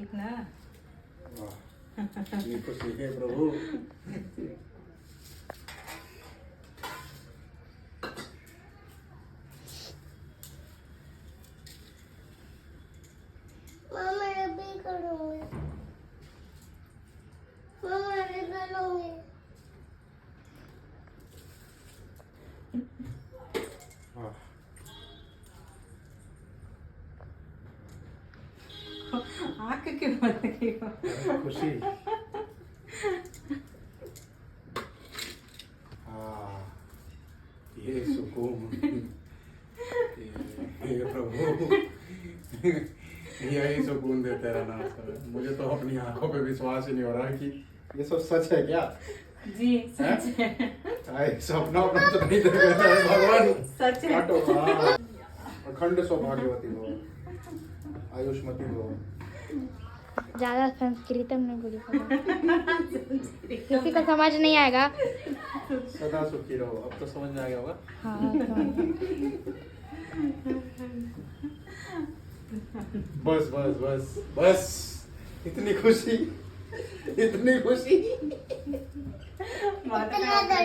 इतना। वाह, इतनी खुशी है प्रभु। मैं भी करूँगी, मैं भी करूँगी। वाह, आँख क्यों बंद की हो? खुशी। हाँ, ये सुकून, ये प्रभु यही सुकून देते रहना सर। मुझे तो अपनी आंखों पे विश्वास ही नहीं हो रहा है कि ये सब सच है क्या? जी सच है। सपना अपना तो नहीं देख रहे हैं भगवान। सच है। काटो, हाँ। अखंड सौभाग्यवती हो, आयुष्मती हो। ज़्यादा संस्कृतम नहीं बोली किसी को समझ नहीं आएगा। सदा सुखी रहो। अब तो समझ में आ गया होगा। हाँ बस बस बस बस, इतनी खुशी, इतनी खुशी। माता का